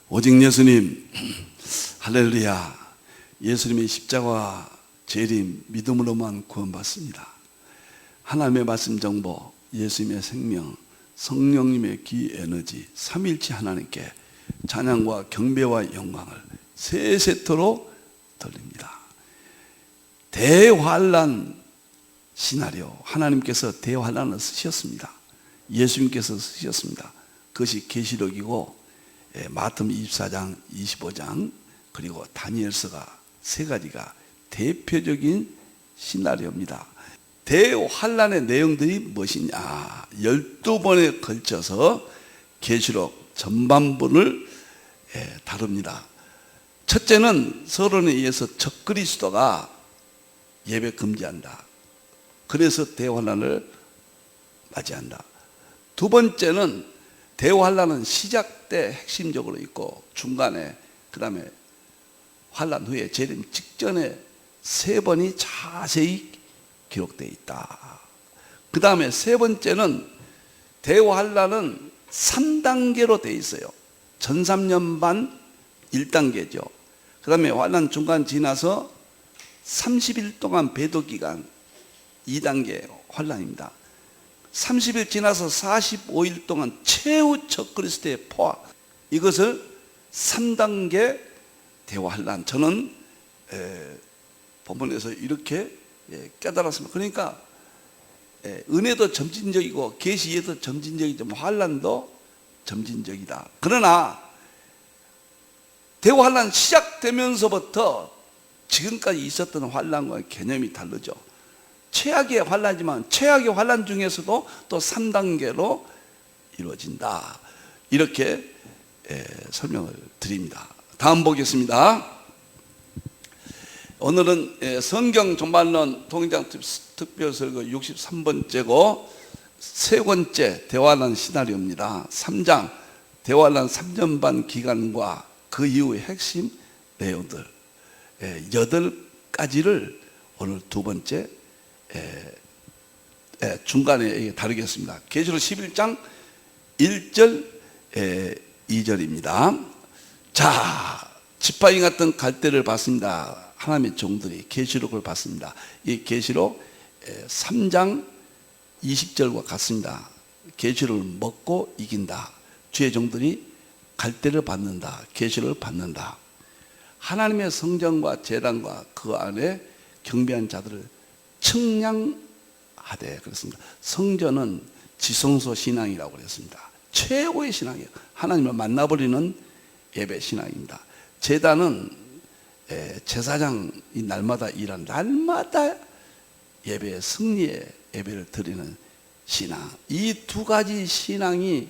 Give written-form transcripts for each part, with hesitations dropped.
오직 예수님, 할렐루야. 예수님의 십자가 재림 믿음으로만 구원받습니다. 하나님의 말씀 정보, 예수님의 생명, 성령님의 귀 에너지, 삼일체 하나님께 찬양과 경배와 영광을 세세토록 돌립니다. 대환란 시나리오, 하나님께서 대환란을 쓰셨습니다. 예수님께서 쓰셨습니다. 그것이 계시록이고 마태복음 24장, 25장 그리고 다니엘서가 세 가지가 대표적인 시나리오입니다. 대환란의 내용들이 무엇이냐? 12번에 걸쳐서 계시록 전반부를 다룹니다. 첫째는 서론에 의해서 적그리스도가 예배 금지한다. 그래서 대환란을 맞이한다. 두 번째는 대환란은 시작 때 핵심적으로 있고 중간에 그 다음에 환란 후에 재림 직전에 세 번이 자세히 기록되어 있다. 그 다음에 세 번째는 대환란은 3단계로 되어 있어요. 전 3년 반 1단계죠. 그 다음에 환란 중간 지나서 30일 동안 배도기간 2단계 환란입니다. 30일 지나서 45일 동안 최후 적그리스도의 포화, 이것을 3단계 대환란. 저는 본문에서 이렇게 깨달았습니다. 그러니까 은혜도 점진적이고 계시에도 점진적이지만 환란도 점진적이다. 그러나 대환란 시작되면서부터 지금까지 있었던 환란과 개념이 다르죠. 최악의 환란이지만 최악의 환란 중에서도 또 3단계로 이루어진다. 이렇게 설명을 드립니다. 다음 보겠습니다. 오늘은 성경 전반론 통일장 특별설교 63번째고 세 번째 대환란 시나리오입니다. 3장 대환란 3년 반 기간과 그 이후의 핵심 내용들 8가지를 오늘 두 번째 중간에 다루겠습니다. 계시록 11장 1절 2절입니다. 자, 지팡이 같은 갈대를 봤습니다. 하나님의 종들이 계시록을 봤습니다. 이 계시록 3장 20절과 같습니다. 계시록을 먹고 이긴다. 주의 종들이 갈대를 받는다. 계시록을 받는다. 하나님의 성전과 제단과 그 안에 경배한 자들을 측량하되 그랬습니다. 성전은 지성소 신앙이라고 그랬습니다. 최고의 신앙이에요. 하나님을 만나버리는 예배 신앙입니다. 제단은 제사장이 날마다 일한 날마다 예배 승리의 예배를 드리는 신앙. 이 두 가지 신앙이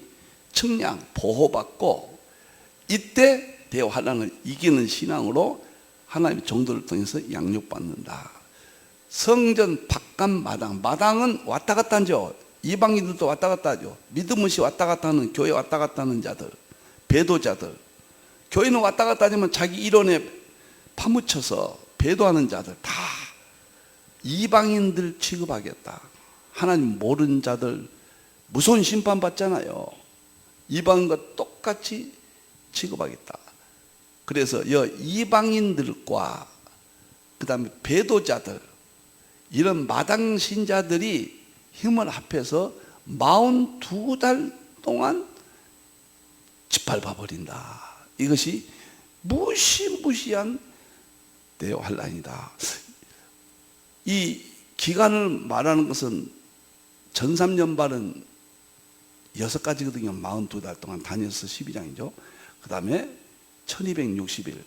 측량 보호받고 이때 대환란을 이기는 신앙으로 하나님의 종들을 통해서 양육받는다. 성전 바깥 마당, 마당은 왔다 갔다 하죠. 이방인들도 왔다 갔다 하죠. 믿음 없이 왔다 갔다 하는, 교회 왔다 갔다 하는 자들, 배도자들. 교회는 왔다 갔다 하지만 자기 이론에 파묻혀서 배도하는 자들 다 이방인들 취급하겠다. 하나님 모르는 자들 무서운 심판 받잖아요. 이방인과 똑같이 취급하겠다. 그래서 이방인들과 그 다음에 배도자들, 이런 마당 신자들이 힘을 합해서 42달 동안 짓밟아 버린다. 이것이 무시무시한 대환란이다. 이 기간을 말하는 것은 전 3년 반은 6가지거든요. 42달 동안 다니엘서 12장이죠. 그 다음에 1260일,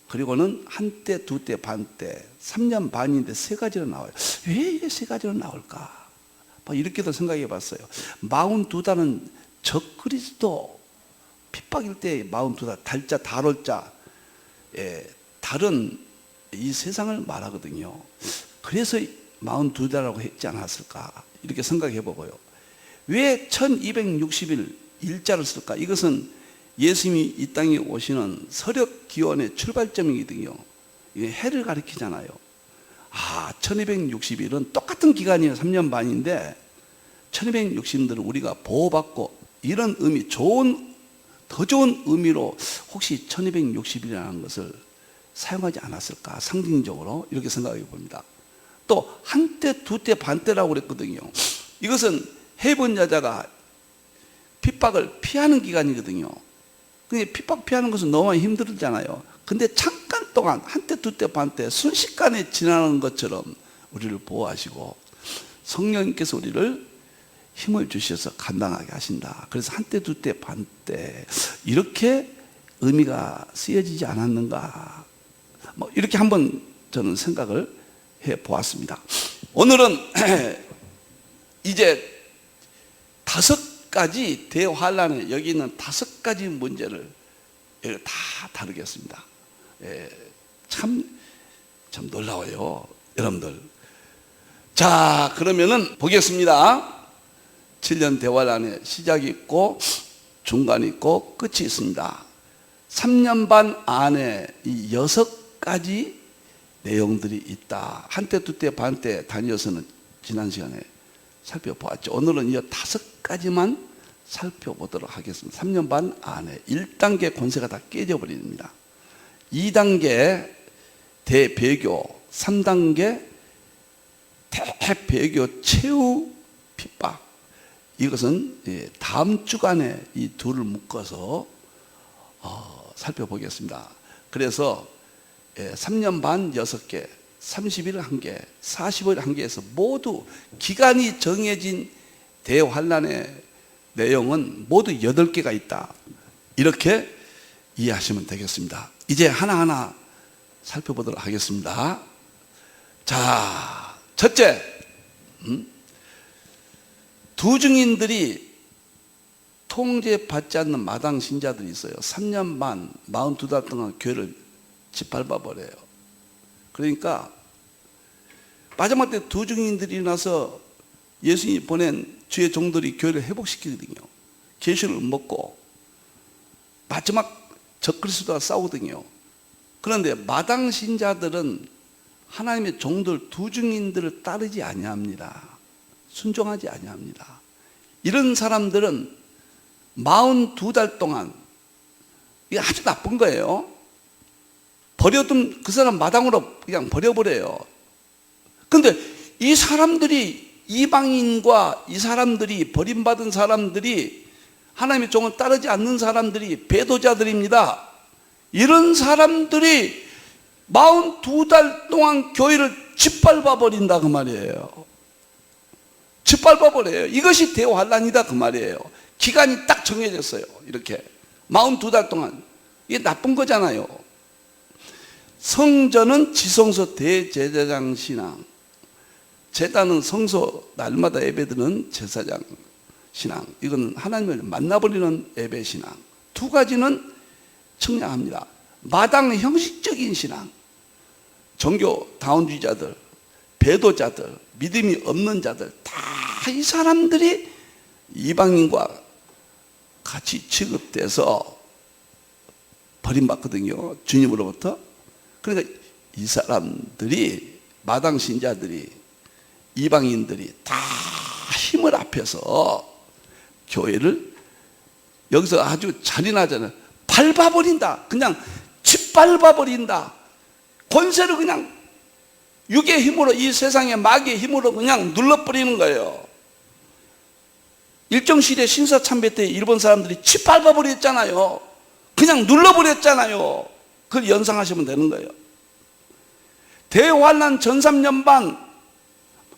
그리고는 한때, 두때, 반때, 3년 반인데 3가지로 나와요. 왜 이게 3가지로 나올까? 이렇게도 생각해 봤어요. 42달은 적그리스도 핍박일 때 42달, 달자, 달월자, 달은 이 세상을 말하거든요. 그래서 42달이라고 했지 않았을까? 이렇게 생각해 보고요. 왜 1260일 일자를 쓸까? 이것은 예수님이 이 땅에 오시는 서력 기원의 출발점이거든요. 이게 해를 가리키잖아요. 1260일은 똑같은 기간이에요. 3년 반인데 1260일은 우리가 보호받고 이런 의미, 좋은 더 좋은 의미로 혹시 1260이라는 것을 사용하지 않았을까? 상징적으로 이렇게 생각해 봅니다. 또 한때, 두때, 반때라고 그랬거든요. 이것은 해본 여자가 핍박을 피하는 기간이거든요. 근데 핍박 피하는 것은 너무 힘들잖아요. 근데 잠깐 동안 한때, 두때, 반때 순식간에 지나는 것처럼 우리를 보호하시고 성령님께서 우리를 힘을 주셔서 감당하게 하신다. 그래서 한때, 두때, 반때 이렇게 의미가 쓰여지지 않았는가, 뭐 이렇게 한번 저는 생각을 해 보았습니다. 오늘은 이제 5가지 대환란에 여기 있는 5가지 문제를 다 다루겠습니다. 참 놀라워요, 여러분들. 자, 그러면은 보겠습니다. 7년 대환란에 시작이 있고 중간이 있고 끝이 있습니다. 3년 반 안에 이 6가지 내용들이 있다. 한때, 두때, 반때 다니어서는 지난 시간에 살펴보았죠. 오늘은 이 5가지만 살펴보도록 하겠습니다. 3년 반 안에 1단계 권세가 다 깨져버립니다. 2단계 대배교, 3단계 대배교 최후 핍박. 이것은 다음 주간에 이 둘을 묶어서 살펴보겠습니다. 그래서 3년 반 6개, 30일 1개, 45일 1개에서 모두 기간이 정해진 대환란의 내용은 모두 8개가 있다. 이렇게 이해하시면 되겠습니다. 이제 하나하나 살펴보도록 하겠습니다. 자, 첫째, 두 증인들이 통제받지 않는 마당 신자들이 있어요. 3년 반 42달 동안 교회를 짓밟아 버려요. 그러니까 마지막 때 두 증인들이 일어나서 예수님이 보낸 주의 종들이 교회를 회복시키거든요. 계시를 먹고 마지막 적그리스도와 싸우거든요. 그런데 마당 신자들은 하나님의 종들 두 증인들을 따르지 아니합니다. 순종하지 아니합니다. 이런 사람들은 42달 동안, 이게 아주 나쁜 거예요. 버려둔 그 사람 마당으로 그냥 버려버려요. 근데 이 사람들이, 이방인과 이 사람들이, 버림받은 사람들이, 하나님의 종을 따르지 않는 사람들이 배도자들입니다. 이런 사람들이 42달 동안 교회를 짓밟아 버린다 그 말이에요. 짓밟아 버려요. 이것이 대환란이다 그 말이에요. 기간이 딱 정해졌어요. 이렇게 42달 동안. 이게 나쁜 거잖아요. 성전은 지성소 대제사장 신앙, 제단은 성소 날마다 예배드리는 제사장 신앙. 이건 하나님을 만나버리는 예배 신앙. 두 가지는 청량합니다. 마당 형식적인 신앙, 종교 다운주의자들, 배도자들, 믿음이 없는 자들, 다 이 사람들이 이방인과 같이 취급돼서 버림받거든요, 주님으로부터. 그러니까 이 사람들이, 마당 신자들이, 이방인들이 다 힘을 합해서 교회를 여기서 아주 잔인하잖아요. 밟아버린다. 그냥 짓밟아버린다. 권세를 그냥 육의 힘으로, 이 세상의 마귀의 힘으로 그냥 눌러버리는 거예요. 일정시대 신사참배 때 일본 사람들이 짓밟아버렸잖아요. 그냥 눌러버렸잖아요. 그걸 연상하시면 되는 거예요. 대환란 전 3년 반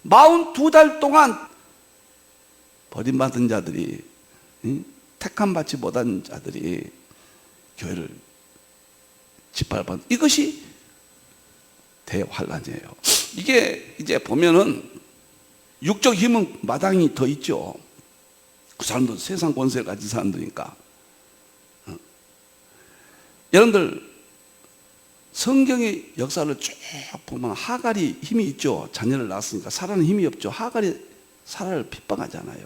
42달 동안 버림받은 자들이, 택함받지 못한 자들이 교회를 짓밟은, 이것이 대환란이에요. 이게 이제 보면은 육적 힘은 마당이 더 있죠. 그 사람도 세상 권세를 가진 사람들이니까. 여러분들 성경의 역사를 쭉 보면 하갈이 힘이 있죠. 자녀를 낳았으니까. 사라는 힘이 없죠. 하갈이 사라를 핍박하잖아요.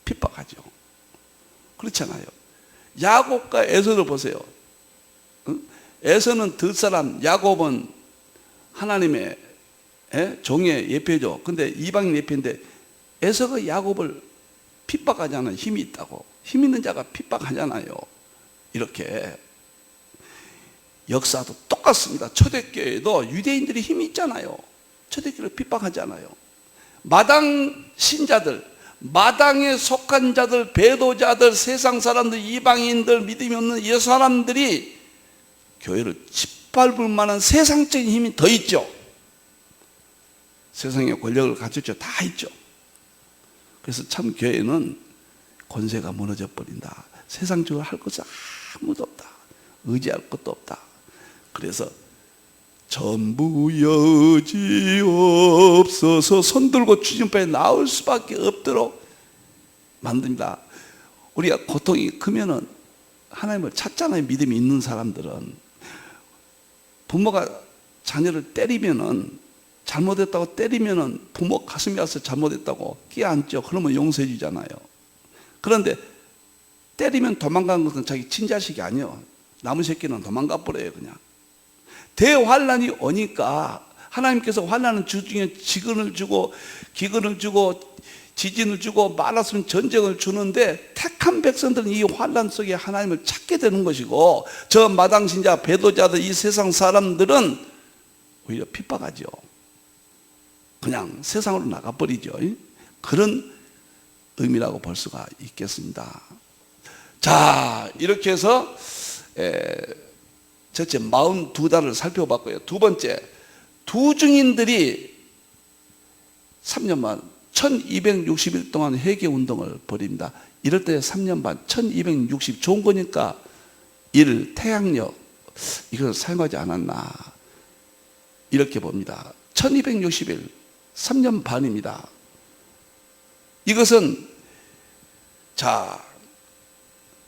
핍박하죠. 그렇잖아요. 야곱과 에서를 보세요. 에서는 뒷사람, 야곱은 하나님의 종의 예표죠. 근데 이방인 예표인데 에서가 야곱을 핍박하잖아요. 힘이 있다고. 힘 있는 자가 핍박하잖아요. 이렇게 역사도 똑같습니다. 초대교회도 유대인들이 힘이 있잖아요. 초대교회를 핍박하잖아요. 마당 신자들, 마당에 속한 자들, 배도자들, 세상 사람들, 이방인들, 믿음이 없는 이 사람들이 교회를 짓밟을 만한 세상적인 힘이 더 있죠. 세상에 권력을 가졌죠. 다 있죠. 그래서 참 교회는 권세가 무너져 버린다. 세상적으로 할 것이 아무도 없다. 의지할 것도 없다. 그래서 전부 여지없어서 손들고 주님께 나올 수밖에 없도록 만듭니다. 우리가 고통이 크면은 하나님을 찾잖아요. 믿음이 있는 사람들은. 부모가 자녀를 때리면은, 잘못했다고 때리면은 부모 가슴에 와서 잘못했다고 끼안죠. 그러면 용서해 주잖아요. 그런데 때리면 도망가는 것은 자기 친자식이 아니에요. 남은 새끼는 도망가 버려요. 그냥 대환란이 오니까 하나님께서 환란은 주중에 지근을 주고 기근을 주고 지진을 주고 말았으면 전쟁을 주는데, 택한 백성들은 이 환란 속에 하나님을 찾게 되는 것이고, 저 마당신자 배도자들 이 세상 사람들은 오히려 핍박하죠. 그냥 세상으로 나가버리죠. 그런 의미라고 볼 수가 있겠습니다. 자, 이렇게 해서 첫째 42달을 살펴봤고요. 두 번째, 두 증인들이 3년 반 1260일 동안 회개운동을 벌입니다. 이럴 때 3년 반 1260 좋은 거니까 일, 태양력 이걸 사용하지 않았나 이렇게 봅니다. 1260일 3년 반입니다. 이것은 자,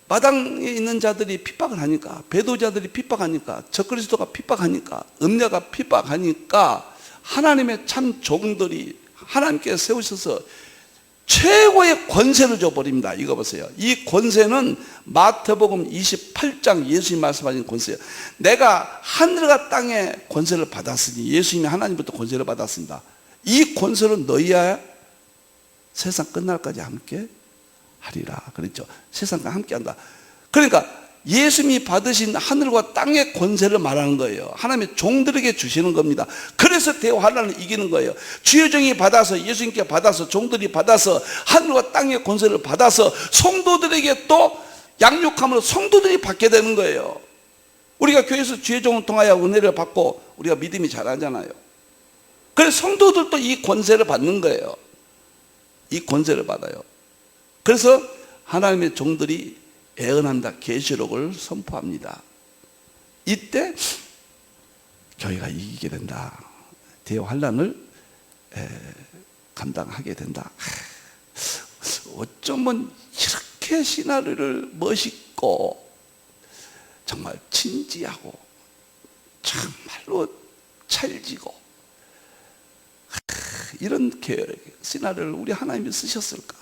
마당에 있는 자들이 핍박을 하니까, 배도자들이 핍박하니까, 적그리스도가 핍박하니까, 음녀가 핍박하니까 하나님의 참 종들이 하나님께 세우셔서 최고의 권세를 줘버립니다. 이거 보세요. 이 권세는 마태복음 28장 예수님 말씀하신 권세예요. 내가 하늘과 땅의 권세를 받았으니, 예수님이 하나님부터 권세를 받았습니다. 이 권세를 너희야 세상 끝날까지 함께 하리라 그랬죠. 세상과 함께 한다. 그러니까 예수님이 받으신 하늘과 땅의 권세를 말하는 거예요. 하나님의 종들에게 주시는 겁니다. 그래서 대환란을 이기는 거예요. 주의 종이 받아서, 예수님께 받아서, 종들이 받아서 하늘과 땅의 권세를 받아서 성도들에게 또 양육함으로 성도들이 받게 되는 거예요. 우리가 교회에서 주의 종을 통하여 은혜를 받고 우리가 믿음이 자라잖아요. 그래서 성도들도 이 권세를 받는 거예요. 이 권세를 받아요. 그래서 하나님의 종들이 애언합니다. 계시록을 선포합니다. 이때 교회가 이기게 된다. 대환란을 감당하게 된다. 어쩌면 이렇게 시나리오를 멋있고 정말 진지하고 정말로 찰지고 이런 시나리오를 우리 하나님이 쓰셨을까?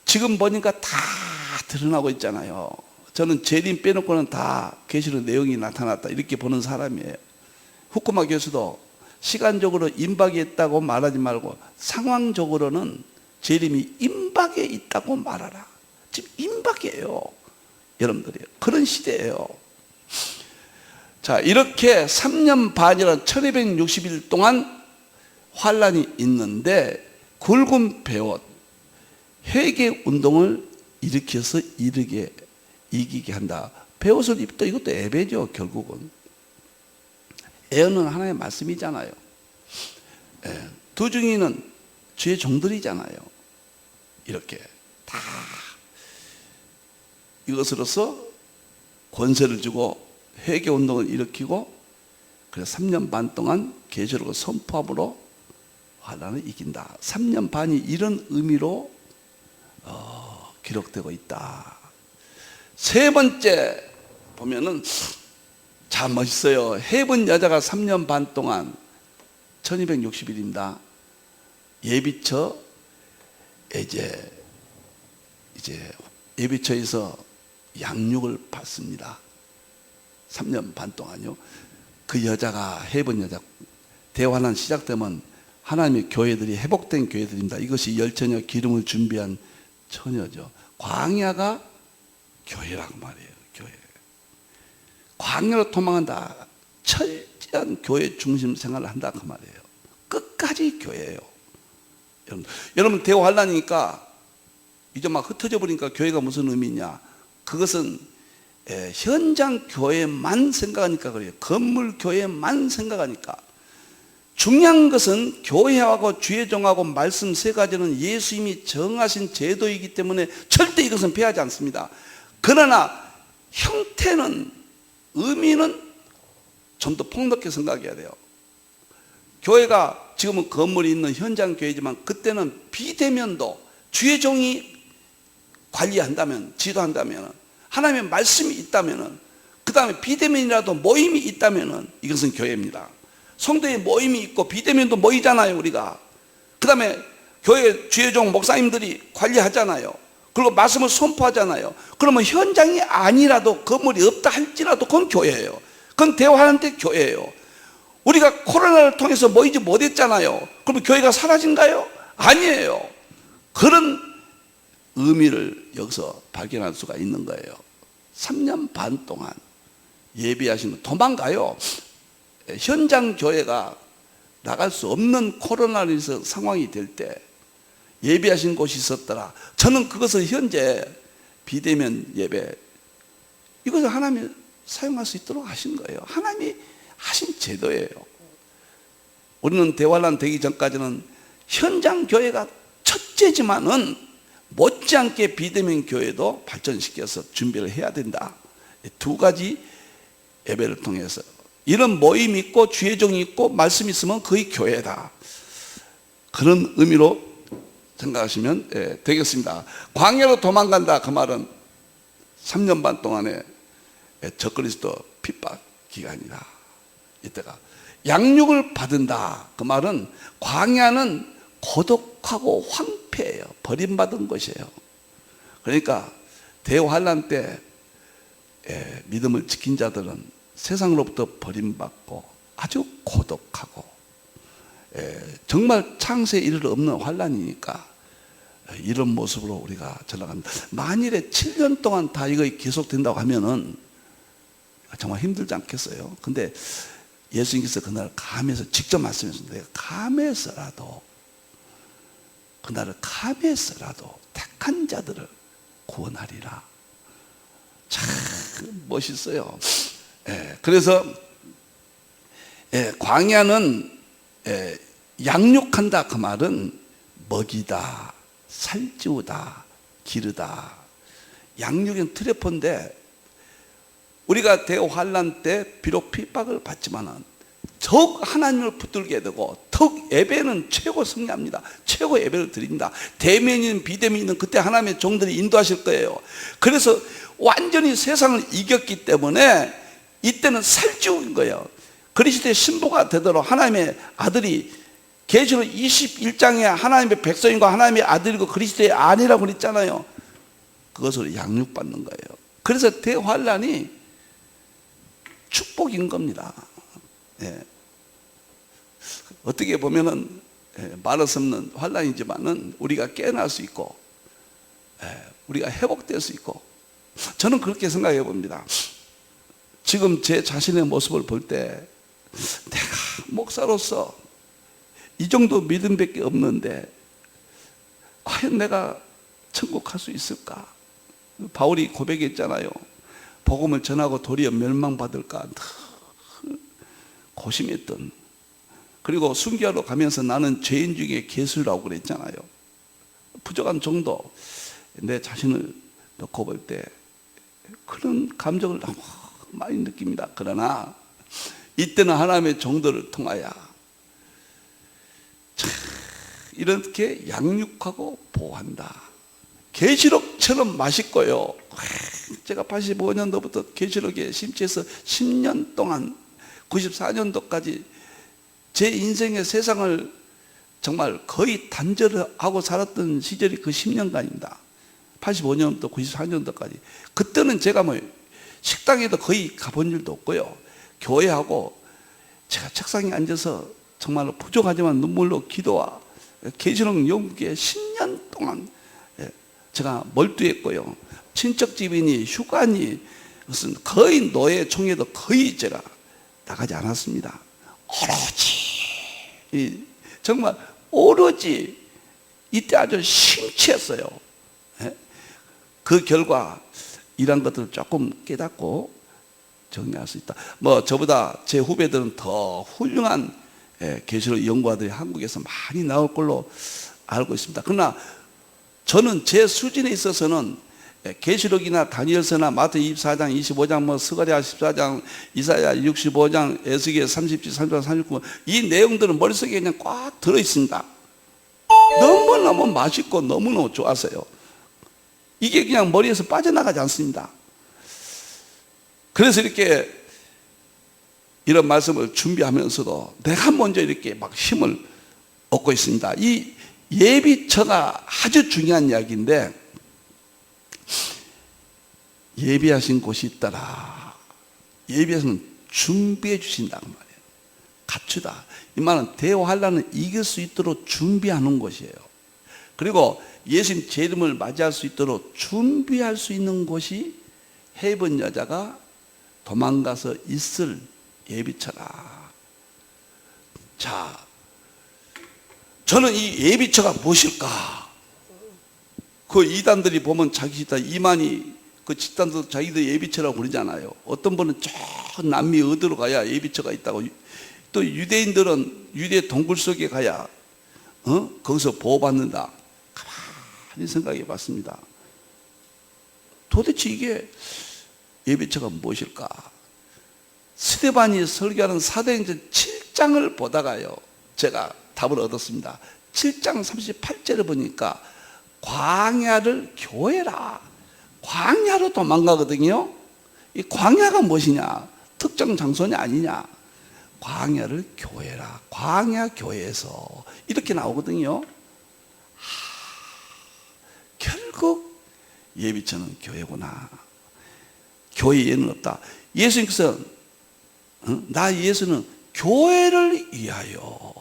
지금 보니까 다 드러나고 있잖아요. 저는 재림 빼놓고는 다 계시록 내용이 나타났다 이렇게 보는 사람이에요. 후쿠마 교수도 시간적으로 임박이 있다고 말하지 말고 상황적으로는 재림이 임박에 있다고 말하라. 지금 임박이에요. 여러분들이 그런 시대예요. 자, 이렇게 3년 반이란 1260일 동안 환란이 있는데 굵은 배옷 회개 운동을 일으켜서 이기게 한다. 배옷을 입다. 이것도 예배죠. 결국은 예언은 하나님의 말씀이잖아요. 두 증인은 주의 종들이잖아요. 이렇게 다 이것으로서 권세를 주고 회개 운동을 일으키고, 그래서 3년 반 동안 계시록을 선포함으로 환란을 이긴다. 3년 반이 이런 의미로 기록되고 있다. 세 번째 보면은 참 멋있어요. 해본 여자가 3년 반 동안 1260일입니다. 예비처 이제 예비처에서 양육을 받습니다. 3년 반 동안요. 그 여자가 해본 여자, 대환란 시작되면 하나님의 교회들이 회복된 교회들입니다. 이것이 열처녀 기름을 준비한 처녀죠. 광야가 교회라고 말이에요. 교회. 광야로 도망한다. 철저한 교회 중심 생활을 한다 그 말이에요. 끝까지 교회예요. 여러분 대환란이니까 이제 막 흩어져 버리니까 교회가 무슨 의미냐? 그것은 현장 교회만 생각하니까 그래요. 건물 교회만 생각하니까. 중요한 것은 교회하고 주의종하고 말씀 세 가지는 예수님이 정하신 제도이기 때문에 절대 이것은 피하지 않습니다. 그러나 형태는, 의미는 좀 더 폭넓게 생각해야 돼요. 교회가 지금은 건물이 있는 현장 교회지만 그때는 비대면도 주의종이 관리한다면, 지도한다면, 하나님의 말씀이 있다면, 그 다음에 비대면이라도 모임이 있다면 이것은 교회입니다. 성도의 모임이 있고 비대면도 모이잖아요 우리가. 그 다음에 교회 주의종 목사님들이 관리하잖아요. 그리고 말씀을 선포하잖아요. 그러면 현장이 아니라도 건물이 없다 할지라도 그건 교회예요. 그건 대화하는 데 교회예요. 우리가 코로나를 통해서 모이지 못했잖아요. 그러면 교회가 사라진가요? 아니에요. 그런 의미를 여기서 발견할 수가 있는 거예요. 3년 반 동안 예비하시는, 도망가요. 현장 교회가 나갈 수 없는 코로나로 인해서 상황이 될 때 예비하신 곳이 있었더라. 저는 그것을 현재 비대면 예배, 이것을 하나님이 사용할 수 있도록 하신 거예요. 하나님이 하신 제도예요. 우리는 대환란 되기 전까지는 현장 교회가 첫째지만은 못지않게 비대면 교회도 발전시켜서 준비를 해야 된다. 두 가지 예배를 통해서 이런 모임이 있고 주의종이 있고 말씀이 있으면 거의 교회다. 그런 의미로 생각하시면 되겠습니다. 광야로 도망간다 그 말은 3년 반 동안의 적그리스도 핍박 기간이다. 이때가 양육을 받은다 그 말은 광야는 고독하고 황폐해요. 버림받은 것이에요. 그러니까 대환란 때 믿음을 지킨 자들은 세상으로부터 버림받고 아주 고독하고 정말 창세에 이를 없는 환란이니까 이런 모습으로 우리가 전락합니다. 만일에 7년 동안 다 이거 계속된다고 하면은 정말 힘들지 않겠어요? 근데 예수님께서 그날 감해서 직접 말씀하셨는데, 내가 감해서라도 그날을 감해서라도 택한 자들을 구원하리라. 참 멋있어요. 그래서 광야는 양육한다 그 말은 먹이다, 살찌우다, 기르다. 양육은 트레포인데 우리가 대환란 때 비록 핍박을 받지만은 더욱 하나님을 붙들게 되고 더욱 예배는 최고 승리합니다. 최고 예배를 드립니다. 대면이든 비대면이든 그때 하나님의 종들이 인도하실 거예요. 그래서 완전히 세상을 이겼기 때문에 이때는 살찌운 거예요. 그리스도의 신부가 되도록 하나님의 아들이 계시록 21장에 하나님의 백성인과 하나님의 아들이고 그리스도의 아내라고 그랬잖아요. 그것으로 양육받는 거예요. 그래서 대환란이 축복인 겁니다. 어떻게 보면은 말할 수 없는 환란이지만은 우리가 깨어날 수 있고 우리가 회복될 수 있고, 저는 그렇게 생각해 봅니다. 지금 제 자신의 모습을 볼 때 내가 목사로서 이 정도 믿음밖에 없는데 과연 내가 천국 갈 수 있을까? 바울이 고백했잖아요. 복음을 전하고 도리어 멸망받을까 고심했던, 그리고 순교하러 가면서 나는 죄인 중에 괴수라고 그랬잖아요. 부족한 정도 내 자신을 놓고 볼 때 그런 감정을 너무 많이 느낍니다. 그러나 이때는 하나님의 종들을 통하여 이렇게 양육하고 보호한다. 계시록처럼 맛있고요. 제가 85년도부터 계시록에 심취해서 10년 동안 94년도까지 제 인생의 세상을 정말 거의 단절하고 살았던 시절이 그 10년간입니다. 85년부터 94년도까지. 그때는 제가 뭐 식당에도 거의 가본 일도 없고요. 교회하고 제가 책상에 앉아서 정말로 부족하지만 눈물로 기도와 계시록 연구에 10년 동안 제가 몰두했고요. 친척집이니 휴가니 무슨 거의 노예 총회도 거의 제가 나가지 않았습니다. 정말 오로지 이때 아주 심취했어요. 그 결과 이런 것들을 조금 깨닫고 정리할 수 있다. 저보다 제 후배들은 더 훌륭한 계시록 연구가들이 한국에서 많이 나올 걸로 알고 있습니다. 그러나 저는 제 수준에 있어서는 계시록이나 다니엘서나 마태 24장, 25장, 스가랴 14장, 이사야 65장, 에스겔 37, 38, 39, 이 내용들은 머릿속에 그냥 꽉 들어 있습니다. 너무너무 맛있고 너무너무 좋았어요. 이게 그냥 머리에서 빠져나가지 않습니다. 그래서 이렇게 이런 말씀을 준비하면서도 내가 먼저 이렇게 막 힘을 얻고 있습니다. 이 예비처가 아주 중요한 이야기인데, 예비하신 곳이 있더라. 예비하시면 준비해 주신다는 말이에요. 갖추다. 이 말은 대화하려는 이길 수 있도록 준비하는 것이에요. 그리고 예수님 재림을 맞이할 수 있도록 준비할 수 있는 곳이 해본 여자가 도망가서 있을 예비처라. 자, 저는 이 예비처가 무엇일까? 그 이단들이 보면 자기 집단, 이만희 그 집단도 자기들 예비처라고 그러잖아요. 어떤 분은 저 남미 어디로 가야 예비처가 있다고. 또 유대인들은 유대 동굴 속에 가야 거기서 보호받는다. 가만히 생각해 봤습니다. 도대체 이게 예비처가 무엇일까? 스데반이 설교하는 사도행전 7장을 보다가요, 제가 답을 얻었습니다. 7장 38절을 보니까 광야를 교회라. 광야로 도망가거든요. 이 광야가 무엇이냐? 특정 장소냐 아니냐? 광야를 교회라. 광야 교회에서 이렇게 나오거든요. 결국 예비처는 교회구나. 교회 예는 없다. 예수님께서 나 예수는 교회를 위하여,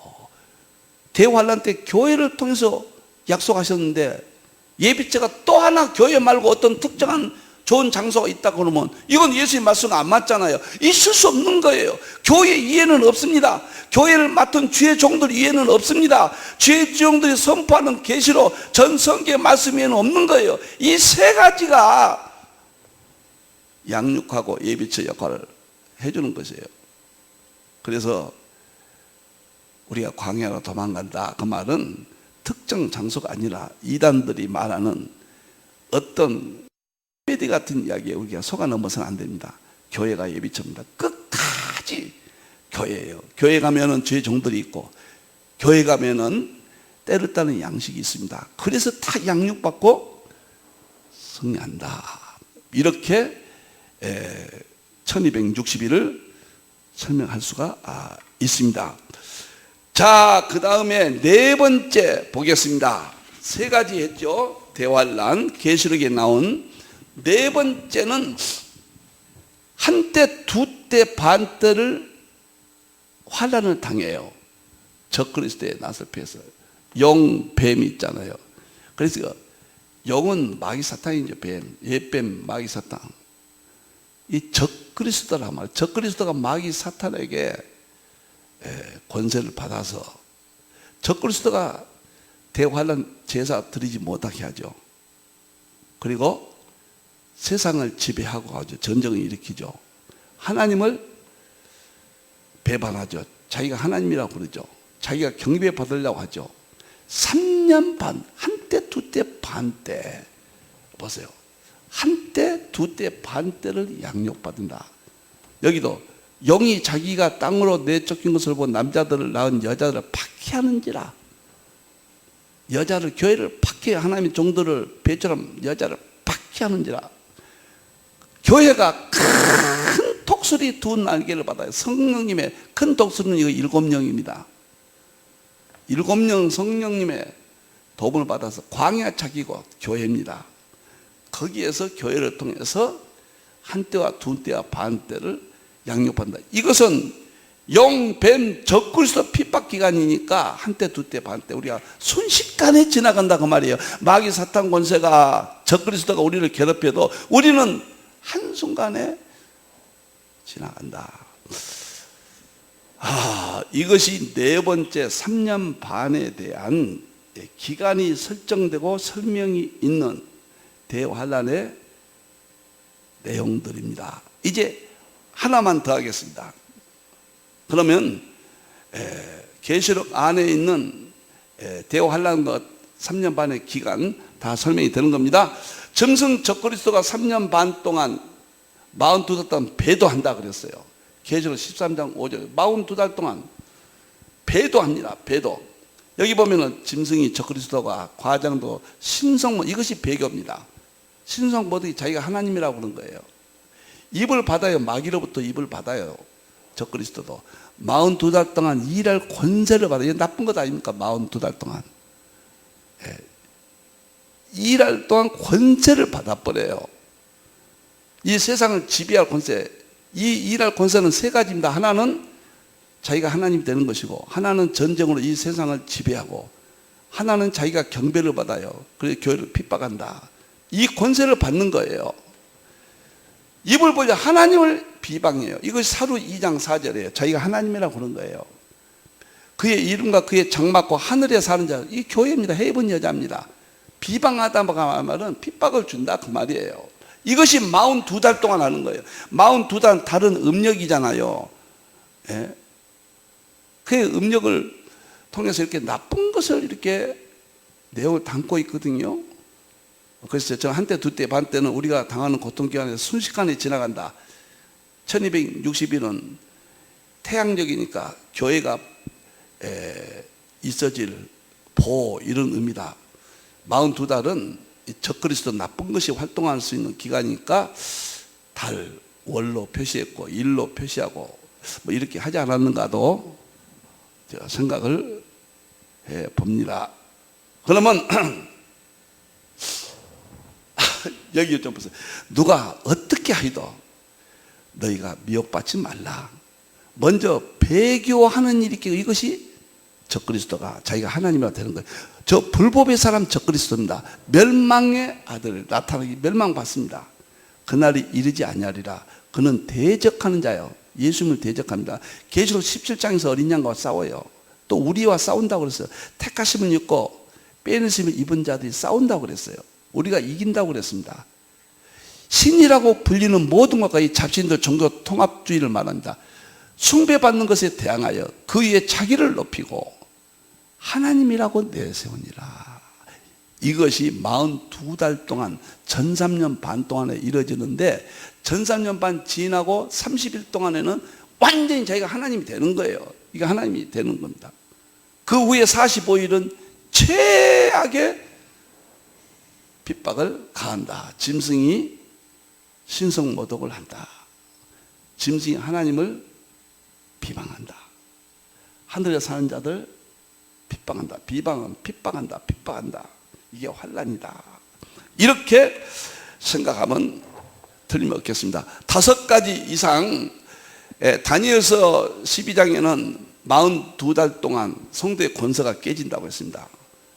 대환란 때 교회를 통해서 약속하셨는데, 예비처가 또 하나 교회 말고 어떤 특정한 좋은 장소가 있다고 그러면 이건 예수님 말씀과 안 맞잖아요. 있을 수 없는 거예요. 교회 이해는 없습니다. 교회를 맡은 주의 종들 이해는 없습니다. 주의 종들이 선포하는 계시로 전 성경의 말씀 이해는 없는 거예요. 이 세 가지가 양육하고 예비처 역할을 해주는 것이에요. 그래서 우리가 광야로 도망간다, 그 말은 특정 장소가 아니라 이단들이 말하는 어떤 코미디 같은 이야기에 우리가 속아 넘어서는 안 됩니다. 교회가 예비처입니다. 끝까지 교회예요. 교회 가면은 주의 종들이 있고, 교회 가면은 때를 따는 양식이 있습니다. 그래서 다 양육받고 승리한다. 이렇게 1260일을 설명할 수가 있습니다. 자, 그 다음에 네 번째 보겠습니다. 세 가지 했죠. 대환란, 계시록에 나온 네 번째는 한때, 두때, 반때를 환란을 당해요. 적그리스도의 낯을 피해서. 용, 뱀이 있잖아요. 그래서 용은 마귀 사탄이죠. 뱀, 옛뱀, 마귀 사탄. 이 적그리스도란 말이에요. 적그리스도가 마귀 사탄에게 권세를 받아서 적그리스도가 대환란 제사 드리지 못하게 하죠. 그리고 세상을 지배하고 하죠. 전쟁을 일으키죠. 하나님을 배반하죠. 자기가 하나님이라고 그러죠. 자기가 경배 받으려고 하죠. 3년 반, 한때, 두때, 반때. 보세요. 한때, 두때, 반때를 양육받는다. 여기도 영이 자기가 땅으로 내쫓긴 것을 본 남자들을 낳은 여자들을 박해하는지라. 여자를, 교회를 박해, 하나님의 종들을 배처럼 여자를 박해하는지라. 교회가 큰 독수리 두 날개를 받아요. 성령님의 큰 독수리는 이거 7영입니다. 7영 성령님의 도움을 받아서 광야 차기고 교회입니다. 거기에서 교회를 통해서 한때와 두때와 반때를 양육한다. 이것은 용, 뱀, 적그리스도 핍박 기간이니까 한때 두때 반때 우리가 순식간에 지나간다 그 말이에요. 마귀 사탄 권세가 적그리스도가 우리를 괴롭혀도 우리는 한순간에 지나간다. 이것이 네 번째 3년 반에 대한 기간이 설정되고 설명이 있는 대환란의 내용들입니다. 이제 하나만 더 하겠습니다. 그러면 계시록 안에 있는 대환란과 3년 반의 기간 다 설명이 되는 겁니다. 점성 적그리스도가 3년 반 동안 42달 동안 배도한다 그랬어요. 계시록 13장 5절 42달 동안 배도합니다. 배도. 여기 보면은 짐승이 적그리스도가 과장도 신성모 이것이 배교입니다. 신성모독이 자기가 하나님이라고 그런 거예요. 입을 받아요. 마귀로부터 입을 받아요. 적그리스도도 42달 동안 일할 권세를 받아요. 이게 나쁜 것 아닙니까? 42달 동안 일할 동안 권세를 받아버려요. 이 세상을 지배할 권세, 이 일할 권세는 세 가지입니다. 하나는 자기가 하나님이 되는 것이고, 하나는 전쟁으로 이 세상을 지배하고, 하나는 자기가 경배를 받아요. 그래서 교회를 핍박한다. 이 권세를 받는 거예요. 입을 벌려 하나님을 비방해요. 이것이 사루 2장 4절이에요. 자기가 하나님이라고 그런 거예요. 그의 이름과 그의 장막과 하늘에 사는 자, 이 교회입니다. 해본 여자입니다. 비방하다 말은 핍박을 준다 그 말이에요. 이것이 42달 동안 하는 거예요. 42달 다른 음력이잖아요. 예? 그 음력을 통해서 이렇게 나쁜 것을 이렇게 내용을 담고 있거든요. 그래서 저 한때 두때 반때는 우리가 당하는 고통기간에서 순식간에 지나간다. 1260일은 태양력이니까 교회가 있어질 보호 이런 의미다. 42달은 적그리스도 나쁜 것이 활동할 수 있는 기간이니까 달, 월로 표시했고 일로 표시하고 뭐 이렇게 하지 않았는가도 제가 생각을 해 봅니다. 그러면 여기 좀 보세요. 누가 어떻게 하이도 너희가 미혹받지 말라. 먼저 배교하는 일이 있고 이것이 적그리스도가 자기가 하나님이라 되는 거예요. 저 불법의 사람 적그리스도입니다. 멸망의 아들 나타나기 멸망받습니다. 그날이 이르지 아니하리라. 그는 대적하는 자요. 예수님을 대적합니다. 계시록 17장에서 어린 양과 싸워요. 또 우리와 싸운다고 그랬어요. 택하심을 입고 빼내심을 입은 자들이 싸운다고 그랬어요. 우리가 이긴다고 그랬습니다. 신이라고 불리는 모든 것과 이 잡신들 종교 통합주의를 말합니다. 숭배받는 것에 대항하여 그 위에 자기를 높이고 하나님이라고 내세우니라. 이것이 42달 동안 전3년 반 동안에 이루어지는데 전3년 반 지나고 30일 동안에는 완전히 자기가 하나님이 되는 거예요. 이게 하나님이 되는 겁니다. 그 후에 45일은 최악의 핍박을 가한다. 짐승이 신성모독을 한다. 짐승이 하나님을 비방한다. 하늘에 사는 자들 핍박한다. 비방은 핍박한다. 핍박한다. 이게 환란이다. 이렇게 생각하면 틀림없겠습니다. 5가지 이상 다니엘서 12장에는 42달 동안 성도의 권세가 깨진다고 했습니다.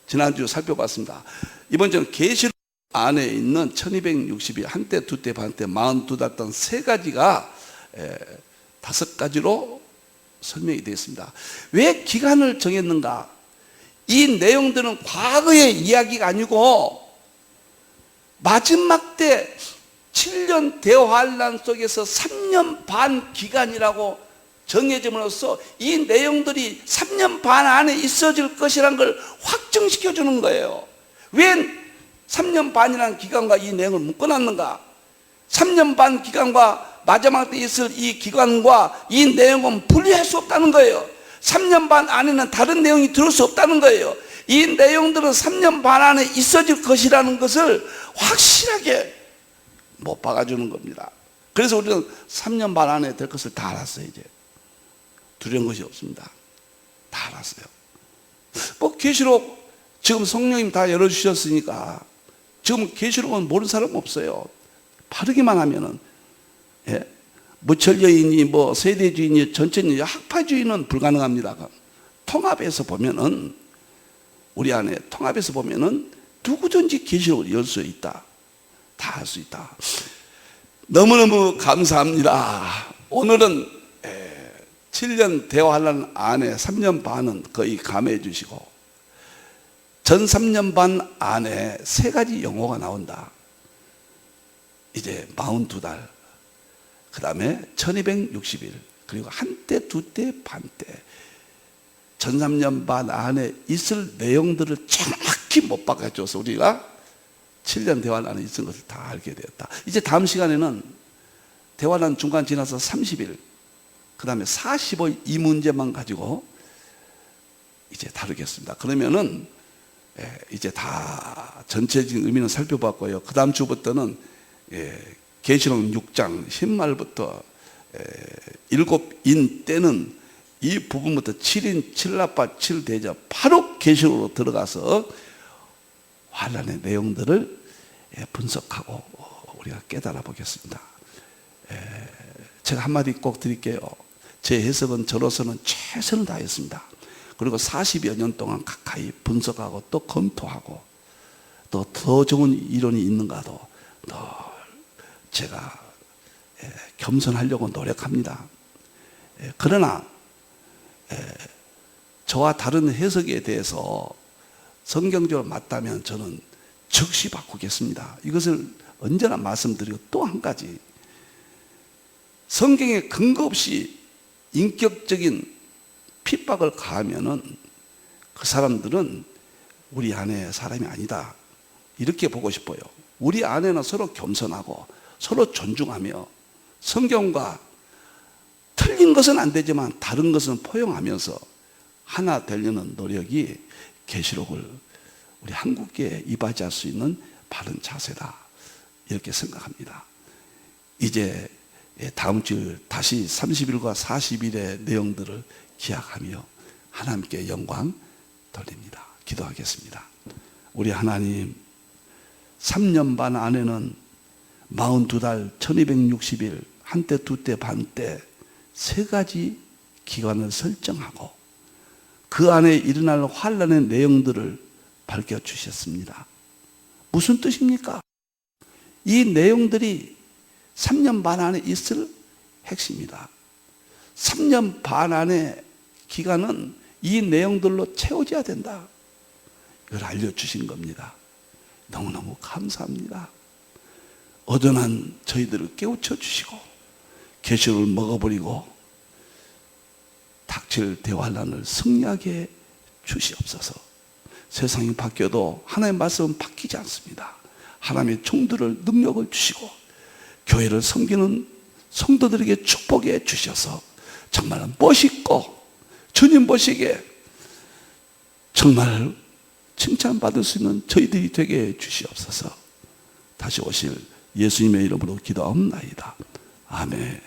지난주 살펴봤습니다. 이번 주는 계시록 안에 있는 1260일 한때 두때 반때 42달 동안 3가지가 5가지로 설명이 되어 있습니다. 왜 기간을 정했는가? 이 내용들은 과거의 이야기가 아니고 마지막 때 7년 대환란 속에서 3년 반 기간이라고 정해짐으로써 이 내용들이 3년 반 안에 있어질 것이라는 걸 확정시켜 주는 거예요. 왜 3년 반이라는 기간과 이 내용을 묶어놨는가? 3년 반 기간과 마지막 때 있을 이 기간과 이 내용은 분리할 수 없다는 거예요. 3년 반 안에는 다른 내용이 들을 수 없다는 거예요. 이 내용들은 3년 반 안에 있어질 것이라는 것을 확실하게 못 박아주는 겁니다. 그래서 우리는 3년 반 안에 될 것을 다 알았어요. 이제 두려운 것이 없습니다. 다 알았어요. 뭐 계시록 지금 성령님 다 열어주셨으니까 지금 계시록은 모르는 사람 없어요. 바르기만 하면은 무철여인이 뭐 세대주의니 전체주의, 학파주의는 불가능합니다. 통합해서 보면은, 우리 안에 통합해서 보면은 누구든지 계시록을 열 수 있다. 다 할 수 있다. 너무너무 감사합니다. 오늘은 7년 대화하는 안에 3년 반은 거의 감해해 주시고, 전 3년 반 안에 3가지 용어가 나온다. 이제 42달, 그 다음에 1260일, 그리고 한때, 두때, 반때. 전 3년 반 안에 있을 내용들을 정확히 못 바꿔줘서 우리가 7년 대화란 안에 있은 것을 다 알게 되었다. 이제 다음 시간에는 대화란 중간 지나서 30일, 그 다음에 40일 이 문제만 가지고 이제 다루겠습니다. 그러면은 이제 다 전체적인 의미는 살펴봤고요. 그 다음 주부터는 계시록 6장 10말부터 7인 때는 이 부분부터 7인 7라파 7대접 바로 계시록으로 들어가서 환란의 내용들을 분석하고 우리가 깨달아 보겠습니다. 제가 한마디 꼭 드릴게요. 제 해석은 저로서는 최선을 다했습니다. 그리고 40여 년 동안 가까이 분석하고 또 검토하고 또 더 좋은 이론이 있는가도 늘 제가 겸손하려고 노력합니다. 그러나 저와 다른 해석에 대해서 성경적으로 맞다면 저는 즉시 바꾸겠습니다. 이것을 언제나 말씀드리고, 또 한 가지, 성경에 근거 없이 인격적인 핍박을 가하면은 그 사람들은 우리 안에 사람이 아니다, 이렇게 보고 싶어요. 우리 안에는 서로 겸손하고 서로 존중하며 성경과 틀린 것은 안 되지만 다른 것은 포용하면서 하나 되려는 노력이 계시록을 우리 한국계에 이바지할 수 있는 바른 자세다, 이렇게 생각합니다. 이제 다음 주 다시 30일과 40일의 내용들을 기약하며 하나님께 영광 돌립니다. 기도하겠습니다. 우리 하나님, 3년 반 안에는 42달 1260일, 한때, 두때, 반때 3가지 기간을 설정하고 그 안에 일어날 환란의 내용들을 밝혀주셨습니다. 무슨 뜻입니까? 이 내용들이 3년 반 안에 있을 핵심이다. 3년 반 안의 기간은 이 내용들로 채워져야 된다. 이걸 알려주신 겁니다. 너무너무 감사합니다. 어둔한 저희들을 깨우쳐 주시고 계시록을 먹어버리고 닥칠 대환란을 승리하게 주시옵소서. 세상이 바뀌어도 하나님의 말씀은 바뀌지 않습니다. 하나님의 총들을 능력을 주시고 교회를 섬기는 성도들에게 축복해 주셔서 정말 멋있고 주님 보시기에 정말 칭찬받을 수 있는 저희들이 되게 해 주시옵소서. 다시 오실 예수님의 이름으로 기도하옵나이다. 아멘.